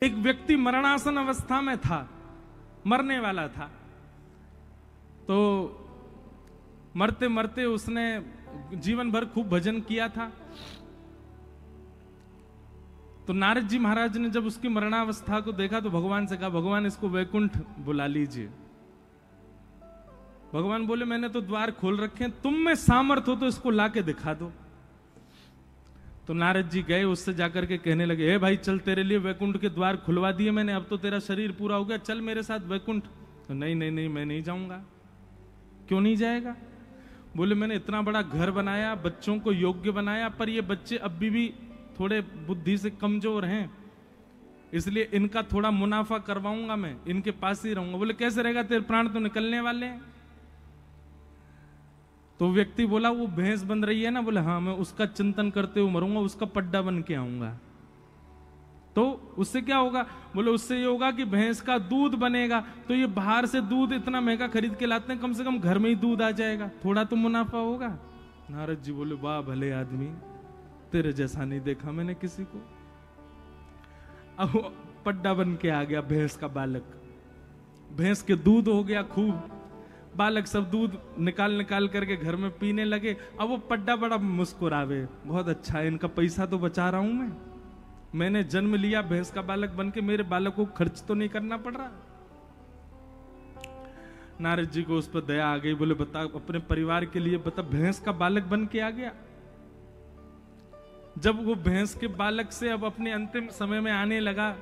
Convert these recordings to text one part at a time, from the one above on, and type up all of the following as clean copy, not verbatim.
एक व्यक्ति मरणासन अवस्था में था, मरने वाला था। तो मरते मरते उसने जीवन भर खूब भजन किया था। तो नारद जी महाराज ने जब उसकी मरणावस्था को देखा तो भगवान से कहा, भगवान इसको वैकुंठ बुला लीजिए। भगवान बोले, मैंने तो द्वार खोल रखे हैं, तुम में सामर्थ हो तो इसको लाके दिखा दो। तो नारद जी गए, उससे जाकर के कहने लगे, हे भाई चल, तेरे लिए वैकुंठ के द्वार खुलवा दिए मैंने, अब तो तेरा शरीर पूरा हो गया, चल मेरे साथ वैकुंठ। तो नहीं नहीं नहीं, मैं नहीं जाऊंगा। क्यों नहीं जाएगा? बोले, मैंने इतना बड़ा घर बनाया, बच्चों को योग्य बनाया, पर ये बच्चे अभी भी थोड़े बुद्धि से कमजोर हैं, इसलिए इनका थोड़ा मुनाफा करवाऊंगा, मैं इनके पास ही रहूंगा। बोले, कैसे रहेगा, तेरे प्राण तो निकलने वाले हैं। तो व्यक्ति बोला, वो भैंस बन रही है ना, बोले हाँ, मैं उसका चिंतन करते हुए मरूंगा, उसका पड्डा बन के आऊंगा। तो उससे क्या होगा? बोले, उससे ये होगा कि भैंस का दूध बनेगा, तो ये बाहर से दूध इतना महंगा खरीद के लाते हैं, कम से कम घर में ही दूध आ जाएगा, थोड़ा तो मुनाफा होगा। नारद जी बोले, वाह भले आदमी, तेरे जैसा नहीं देखा मैंने किसी को। अब पड्डा बन के आ गया भैंस का बालक, भैंस के दूध हो गया खूब, बालक सब दूध निकाल निकाल करके घर में पीने लगे। अब वो पड्डा बड़ा मुस्कुरावे, बहुत अच्छा है, इनका पैसा तो बचा रहा हूं मैंने जन्म लिया भैंस का बालक बन के, मेरे बालक को खर्च तो नहीं करना पड़ रहा। नारद जी को उस पर दया आ गई, बोले, बता अपने परिवार के लिए बता, भैंस का बालक बन के आ गया। जब वो भैंस के बालक से अब अपने अंतिम समय में आने लगा,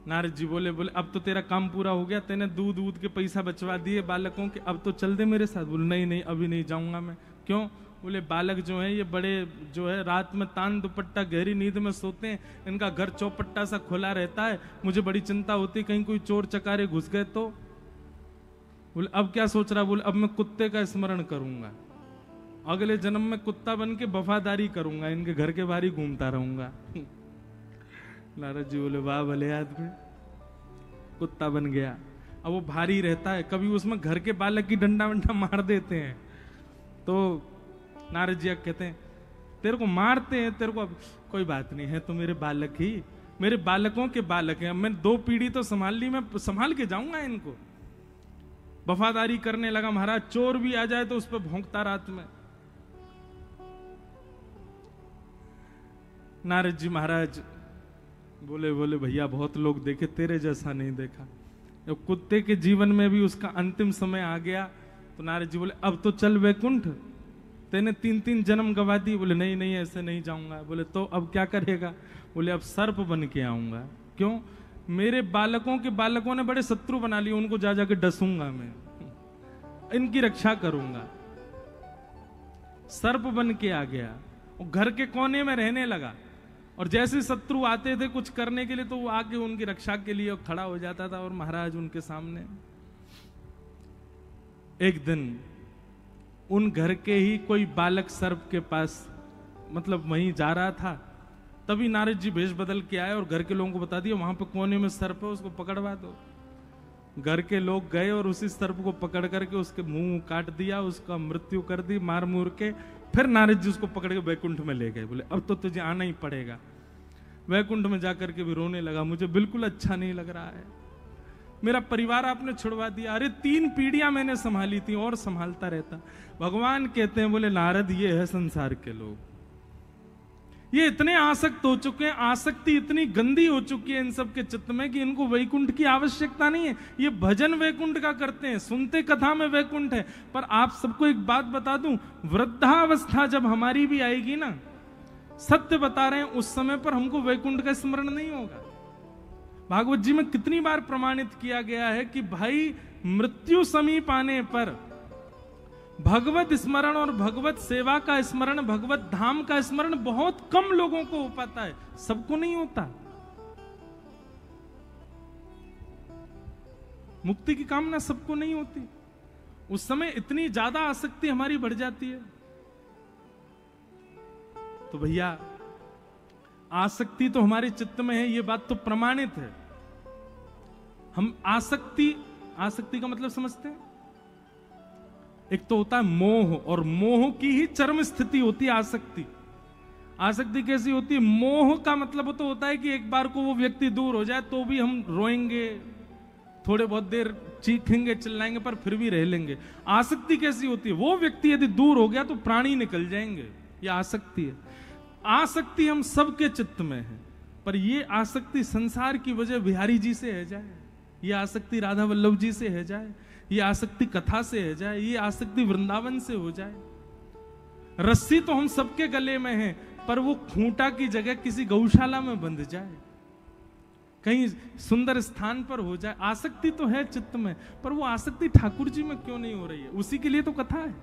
नारद जी बोले, अब तो तेरा काम पूरा हो गया, तेने दूध दूध के पैसा बचवा दिए बालकों के, अब तो चल दे मेरे साथ। बोले, नहीं नहीं, अभी नहीं जाऊंगा मैं। क्यों? बोले, बालक जो है ये बड़े जो है रात में तान दुपट्टा गहरी नींद में सोते हैं, इनका घर चौपट्टा सा खुला रहता है, मुझे बड़ी चिंता होती, कहीं कोई चोर चकारे घुस गए तो। बोले, अब क्या सोच रहा? बोले, अब मैं कुत्ते का स्मरण करूंगा, अगले जन्म में कुत्ता बन के वफादारी करूंगा, इनके घर के बाहर ही घूमता रहूंगा। नारद जी बोले, वाह भले आदमी, कुत्ता बन गया। अब वो भारी रहता है, कभी उसमें घर के बालक की डंडा वंडा मार देते हैं, तो नारद जी कहते हैं, तेरे को मारते हैं, तेरे को अब कोई बात नहीं है, तो मेरे बालक ही, मेरे बालकों के बालक हैं, मैं 2 पीढ़ी तो संभाल ली, मैं संभाल के जाऊंगा इनको। वफादारी करने लगा महाराज, चोर भी आ जाए तो उस पर भौंकता रात में। नारद जी महाराज बोले भैया बहुत लोग देखे, तेरे जैसा नहीं देखा। जब कुत्ते के जीवन में भी उसका अंतिम समय आ गया, तो नारद जी बोले, अब तो चल वैकुंठ, तेने 3 जन्म गवा दी। बोले, नहीं नहीं, ऐसे नहीं जाऊंगा। बोले, तो अब क्या करेगा? बोले, अब सर्प बन के आऊंगा। क्यों? मेरे बालकों के बालकों ने बड़े शत्रु बना लिए, उनको जा जाके डसूंगा मैं, इनकी रक्षा करूंगा। सर्प बन के आ गया, और घर के कोने में रहने लगा, और जैसे शत्रु आते थे कुछ करने के लिए, तो वो आके उनकी रक्षा के लिए खड़ा हो जाता था, और महाराज उनके सामने। एक दिन उन घर के ही कोई बालक सर्प के पास, मतलब वहीं जा रहा था, तभी नारद जी भेष बदल के आए और घर के लोगों को बता दिया, वहां पे कोने में सर्प है, उसको पकड़वा दो। घर के लोग गए और उसी सर्प को पकड़ करके उसके मुंह काट दिया, उसका मृत्यु कर दी मार मूर के। फिर नारद जी उसको पकड़ के वैकुंठ में ले गए। बोले, अब तो तुझे आना ही पड़ेगा। वैकुंठ में जाकर के भी रोने लगा, मुझे बिल्कुल अच्छा नहीं लग रहा है, मेरा परिवार आपने छुड़वा दिया, अरे 3 पीढ़ियां मैंने संभाली थी और संभालता रहता। भगवान कहते हैं, बोले नारद, ये है संसार के लोग, ये इतने आसक्त हो चुके हैं, आसक्ति इतनी गंदी हो चुकी है इन सब के चित्त में कि इनको वैकुंठ की आवश्यकता नहीं है। ये भजन वैकुंठ का करते हैं, सुनते कथा में वैकुंठ है। पर आप सबको एक बात बता दूं, वृद्धावस्था जब हमारी भी आएगी ना, सत्य बता रहे हैं, उस समय पर हमको वैकुंठ का स्मरण नहीं होगा। भागवत जी में कितनी बार प्रमाणित किया गया है कि भाई मृत्यु समीप आने पर भगवत स्मरण और भगवत सेवा का स्मरण, भगवत धाम का स्मरण बहुत कम लोगों को हो पाता है, सबको नहीं होता। मुक्ति की कामना सबको नहीं होती, उस समय इतनी ज्यादा आसक्ति हमारी बढ़ जाती है। तो भैया आसक्ति तो हमारे चित्त में है, ये बात तो प्रमाणित है। हम आसक्ति का मतलब समझते हैं? एक तो होता है मोह, और मोह की ही चरम स्थिति होती है आसक्ति। आसक्ति कैसी होती है? मोह का मतलब तो होता है कि एक बार को वो व्यक्ति दूर हो जाए तो भी हम रोएंगे, थोड़े बहुत देर चीखेंगे चिल्लाएंगे, पर फिर भी रह लेंगे। आसक्ति कैसी होती है? वो व्यक्ति यदि दूर हो गया तो प्राणी निकल जाएंगे, ये आसक्ति है। आसक्ति हम सबके चित्त में है, पर ये आसक्ति संसार की वजह बिहारी जी से है जाए, ये आसक्ति राधा वल्लभ जी से है जाए, ये आसक्ति कथा से है जाए, ये आसक्ति वृंदावन से हो जाए। रस्सी तो हम सबके गले में है, पर वो खूंटा की जगह किसी गौशाला में बंध जाए, कहीं सुंदर स्थान पर हो जाए। आसक्ति तो है चित्त में, पर वो आसक्ति ठाकुर जी में क्यों नहीं हो रही है? उसी के लिए तो कथा है।